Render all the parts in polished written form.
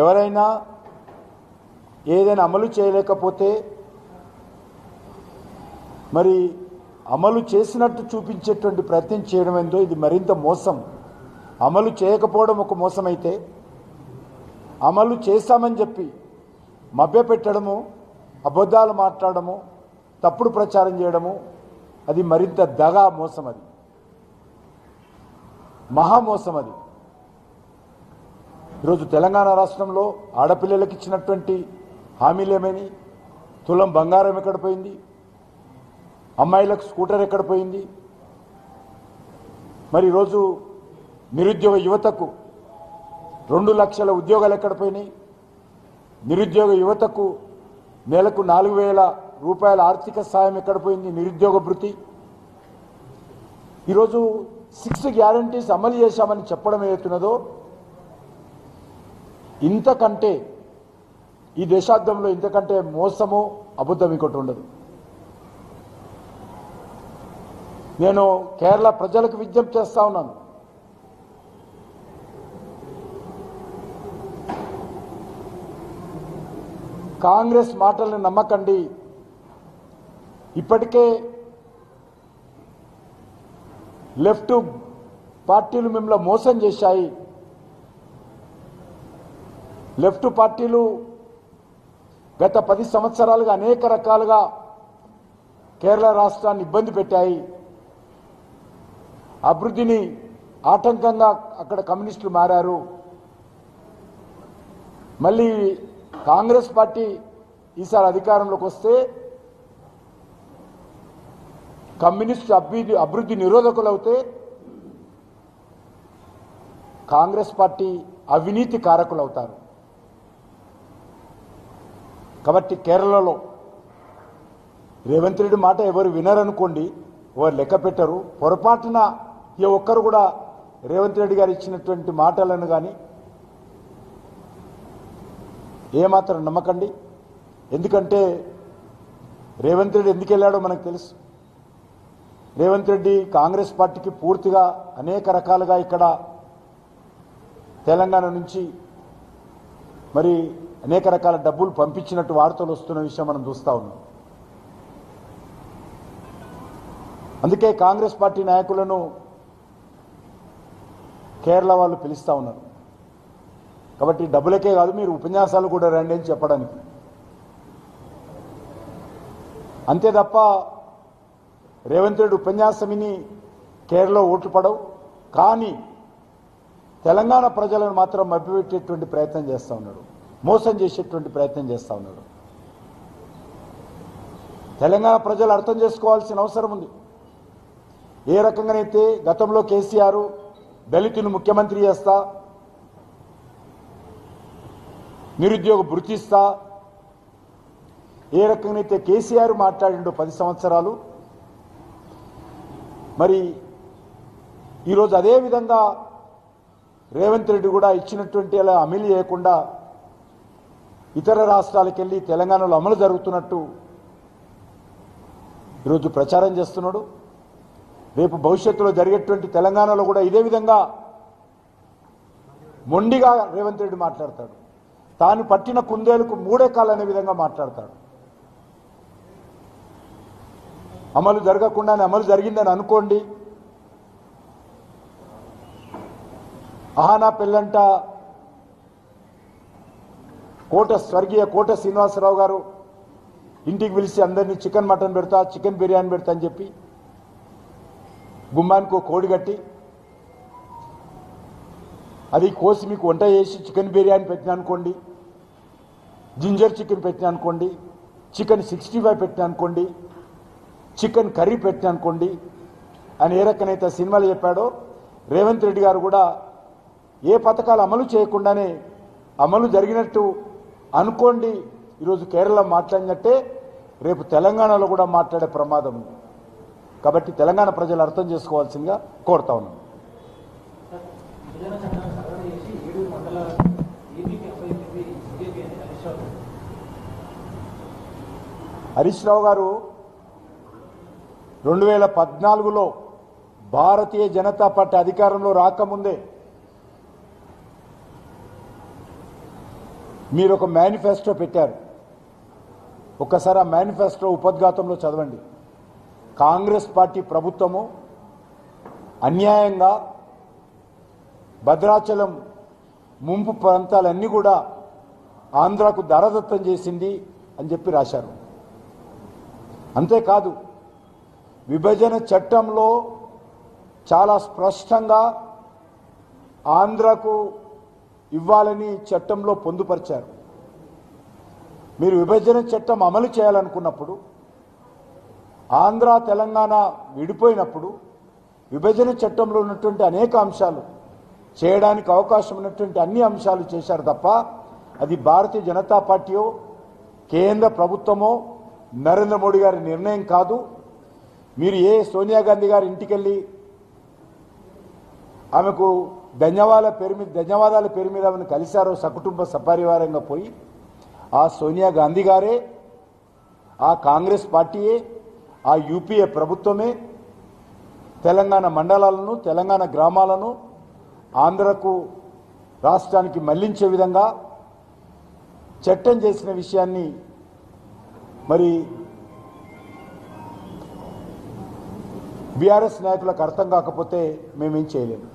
ఎవరైనా ఏదైనా అమలు చేయలేకపోతే మరి అమలు చేసినట్టు చూపించేటువంటి ప్రయత్నం చేయడం ఏందో ఇది మరింత మోసం. అమలు చేయకపోవడం ఒక మోసం అయితే, అమలు చేస్తామని చెప్పి మభ్యపెట్టడము, అబద్ధాలు మాట్లాడము, తప్పుడు ప్రచారం చేయడము అది మరింత దగా మోసం. అది మహామోసం. అది ఈరోజు తెలంగాణ రాష్ట్రంలో ఆడపిల్లలకు ఇచ్చినటువంటి హామీలు ఏమైనాయి? తులం బంగారం ఎక్కడ పోయింది? అమ్మాయిలకు స్కూటర్ ఎక్కడ పోయింది? మరి ఈరోజు నిరుద్యోగ యువతకు 2 లక్షల ఉద్యోగాలు ఎక్కడ పోయినాయి? నిరుద్యోగ యువతకు నెలకు 4,000 రూపాయల ఆర్థిక సాయం ఎక్కడ పోయింది? నిరుద్యోగ భృతి. ఈరోజు 6 గ్యారంటీస్ అమలు చేశామని చెప్పడం ఏదైతున్నదో ఇంతకంటే ఈ దేశాబ్దంలో ఇంతకంటే మోసము అబద్ధం ఇంకోటి ఉండదు. నేను కేరళ ప్రజలకు విజ్ఞప్తి చేస్తా ఉన్నాను. కాంగ్రెస్ మాటలను నమ్మకండి. ఇప్పటికే లెఫ్ట్ పార్టీలు మిమ్మల్ని మోసం చేశాయి. లెఫ్ట్ పార్టీలు గత 10 సంవత్సరాలుగా అనేక రకాలుగా కేరళ రాష్ట్రాన్ని ఇబ్బంది పెట్టాయి. అభివృద్ధిని ఆటంకంగా అక్కడ కమ్యూనిస్టులు మారారు. మళ్ళీ కాంగ్రెస్ పార్టీ ఈసారి అధికారంలోకి వస్తే కమ్యూనిస్ట్ అభివృద్ధి నిరోధకులు అవుతే కాంగ్రెస్ పార్టీ అవినీతి కారకులు అవుతారు. కాబట్టి కేరళలో రేవంత్ రెడ్డి మాట ఎవరు వినరనుకోండి, ఎవరు లెక్క పెట్టరు. పొరపాటున ఏ ఒక్కరు కూడా రేవంత్ రెడ్డి గారు ఇచ్చినటువంటి మాటలను కానీ ఏమాత్రం నమ్మకండి. ఎందుకంటే రేవంత్ రెడ్డి ఎందుకు వెళ్ళాడో మనకు తెలుసు. రేవంత్ రెడ్డి కాంగ్రెస్ పార్టీకి పూర్తిగా అనేక రకాలుగా ఇక్కడ తెలంగాణ నుంచి మరి అనేక రకాల డబ్బులు పంపించినట్టు వార్తలు వస్తున్న విషయం మనం చూస్తూ ఉన్నాం. అందుకే కాంగ్రెస్ పార్టీ నాయకులను కేరళ వాళ్ళు పిలుస్తూ ఉన్నారు. కాబట్టి డబ్బులకే కాదు, మీరు ఉపన్యాసాలు కూడా రండి అని చెప్పడానికి. అంతే తప్ప రేవంత్ రెడ్డి ఉపన్యాసం విని కేరళ ఓట్లు పడవు. కానీ తెలంగాణ ప్రజలను మాత్రం మభ్యపెట్టేటువంటి ప్రయత్నం చేస్తూ ఉన్నాడు, మోసం చేసేటువంటి ప్రయత్నం చేస్తూ ఉన్నాడు. తెలంగాణ ప్రజలు అర్థం చేసుకోవాల్సిన అవసరం ఉంది. ఏ రకంగానైతే గతంలో కేసీఆర్ దళితుని ముఖ్యమంత్రి చేస్తా, నిరుద్యోగ భృతిస్తా, ఏ రకంగానైతే కేసీఆర్ మాట్లాడిండో 10 సంవత్సరాలు, మరి ఈరోజు అదే విధంగా రేవంత్ రెడ్డి కూడా ఇచ్చినటువంటి అలా అమలు చేయకుండా ఇతర రాష్ట్రాలకు వెళ్ళి తెలంగాణలో అమలు జరుగుతున్నట్టు ఈరోజు ప్రచారం చేస్తున్నాడు. రేపు భవిష్యత్తులో జరిగేటువంటి తెలంగాణలో కూడా ఇదే విధంగా మొండిగా రేవంత్ రెడ్డి మాట్లాడతాడు. తాను పట్టిన కుందేలకు 3 కాళ్ళు అనే విధంగా మాట్లాడతాడు. అమలు జరగకుండానే అమలు జరిగిందని అనుకోండి. ఆహానా పెళ్ళంట స్వర్గీయ కోట శ్రీనివాసరావు గారు ఇంటికి పిలిచి అందరినీ చికెన్ మటన్ పెడతా, చికెన్ బిర్యానీ పెడతా అని చెప్పి గుమ్మానికి కోడి కట్టి అది కోసి మీకు వంట చేసి చికెన్ బిర్యానీ పెట్టినా అనుకోండి, జింజర్ చికెన్ పెట్టినా అనుకోండి, చికెన్ 65 పెట్టినా అనుకోండి, చికెన్ కర్రీ పెట్టినా అనుకోండి అని ఏ రకనైతే సినిమాలు చెప్పాడో రేవంత్ రెడ్డి గారు కూడా ఏ పథకాలు అమలు చేయకుండానే అమలు జరిగినట్టు అనుకోండి. ఈరోజు కేరళ మాట్లాడినట్టే రేపు తెలంగాణలో కూడా మాట్లాడే ప్రమాదం ఉంది. కాబట్టి తెలంగాణ ప్రజలు అర్థం చేసుకోవాల్సిందిగా కోరుతా ఉన్నాను. హరీష్ రావు గారు 2014లో భారతీయ జనతా పార్టీ అధికారంలో రాకముందే మీరు ఒక మేనిఫెస్టో పెట్టారు. ఒక్కసారి ఆ మేనిఫెస్టో ఉపద్ఘాతంలో చదవండి. కాంగ్రెస్ పార్టీ ప్రభుత్వము అన్యాయంగా భద్రాచలం ముంపు ప్రాంతాలన్నీ కూడా ఆంధ్రాకు దారదత్తం చేసింది అని చెప్పి రాశారు. అంతేకాదు విభజన చట్టంలో చాలా స్పష్టంగా ఆంధ్రాకు ఇవ్వాలని చట్టంలో పొందుపరిచారు. మీరు విభజన చట్టం అమలు చేయాలనుకున్నప్పుడు, ఆంధ్ర తెలంగాణ విడిపోయినప్పుడు విభజన చట్టంలో ఉన్నటువంటి అనేక అంశాలు చేయడానికి అవకాశం ఉన్నటువంటి అన్ని అంశాలు చేశారు తప్ప అది భారతీయ జనతా పార్టీయో కేంద్ర ప్రభుత్వమో నరేంద్ర మోడీ గారి నిర్ణయం కాదు. మీరు సోనియా గాంధీ గారి ఇంటికెళ్ళి ఆమెకు ధన్యవాదాల పేరు మీద ఆమెను కలిశారో సకుటుంబ సపరివారంగా పోయి, ఆ సోనియా గాంధీ గారే, ఆ కాంగ్రెస్ పార్టీయే, ఆ యూపీఏ ప్రభుత్వమే తెలంగాణ మండలాలను తెలంగాణ గ్రామాలను ఆంధ్రకు రాష్ట్రానికి మళ్లించే విధంగా చట్టం చేసిన విషయాన్ని మరి బీఆర్ఎస్ నాయకులకు అర్థం కాకపోతే మేమేం చేయలేము.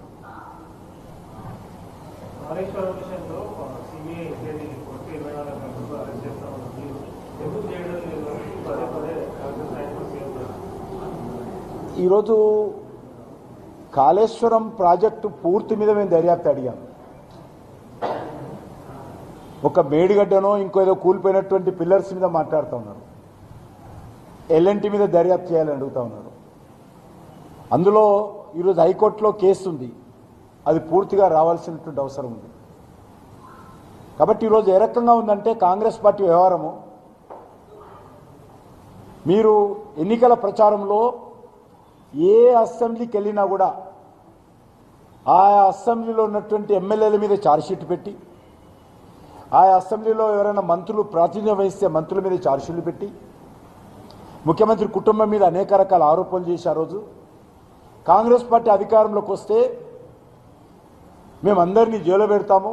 ఈరోజు కాళేశ్వరం ప్రాజెక్టు పూర్తి మీద మేము దర్యాప్తు అడిగాం. ఒక మేడిగడ్డనో ఇంకో ఏదో కూలిపోయినటువంటి పిల్లర్స్ మీద మాట్లాడుతూ ఉన్నారు. ఎల్ఎన్టీ మీద దర్యాప్తు చేయాలని అడుగుతూ ఉన్నారు. అందులో ఈరోజు హైకోర్టులో కేసు ఉంది. అది పూర్తిగా రావాల్సినటువంటి అవసరం ఉంది. కాబట్టి ఈరోజు ఏ రకంగా ఉందంటే కాంగ్రెస్ పార్టీ వ్యవహారము, మీరు ఎన్నికల ప్రచారంలో ఏ అసెంబ్లీకి వెళ్ళినా కూడా ఆ అసెంబ్లీలో ఉన్నటువంటి ఎమ్మెల్యేల మీద ఛార్జ్షీట్ పెట్టి, ఆ అసెంబ్లీలో ఎవరైనా మంత్రులు ప్రాతినిధ్యం వహిస్తే మంత్రుల మీద ఛార్జ్షీట్లు పెట్టి, ముఖ్యమంత్రి కుటుంబం మీద అనేక రకాల ఆరోపణలు చేసి, ఆ రోజు కాంగ్రెస్ పార్టీ అధికారంలోకి వస్తే మేమందరినీ జైలు పెడతాము,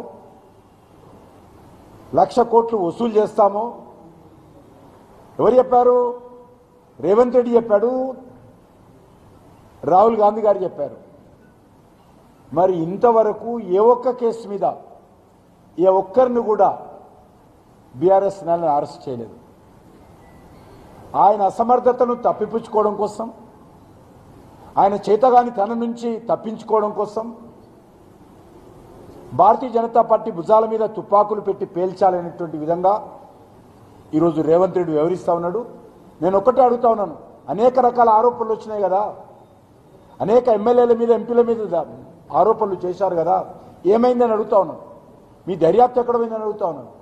1,00,000 కోట్లు వసూలు చేస్తాము. ఎవరు చెప్పారు? రేవంత్ రెడ్డి చెప్పాడు, రాహుల్ గాంధీ గారు చెప్పారు. మరి ఇంతవరకు ఏ ఒక్క కేసు మీద ఏ ఒక్కరిని కూడా బీఆర్ఎస్ నేలను అరెస్ట్ చేయలేదు. ఆయన అసమర్థతను తప్పిపుచ్చుకోవడం కోసం, ఆయన చేతగాని తన నుంచి తప్పించుకోవడం కోసం భారతీయ జనతా పార్టీ భుజాల మీద తుపాకులు పెట్టి పేల్చాలనేటువంటి విధంగా ఈరోజు రేవంత్ రెడ్డి వ్యవహరిస్తూ ఉన్నాడు. నేను ఒక్కటే అడుగుతా ఉన్నాను, అనేక రకాల ఆరోపణలు వచ్చినాయి కదా, అనేక ఎమ్మెల్యేల మీద ఎంపీల మీద ఆరోపణలు చేశారు కదా, ఏమైందని అడుగుతా ఉన్నాను. మీ దర్యాప్తు ఎక్కడ పోయిందని అడుగుతా ఉన్నాను.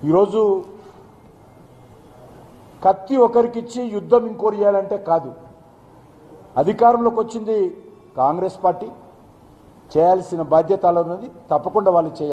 ఈరోజు కత్తి ఒకరికిచ్చి యుద్ధం ఇంకోరు చేయాలంటే కాదు. అధికారంలోకి వచ్చింది కాంగ్రెస్ పార్టీ, చేయాల్సిన బాధ్యతలు ఉన్నది, తప్పకుండా వాళ్ళు చేయాలి.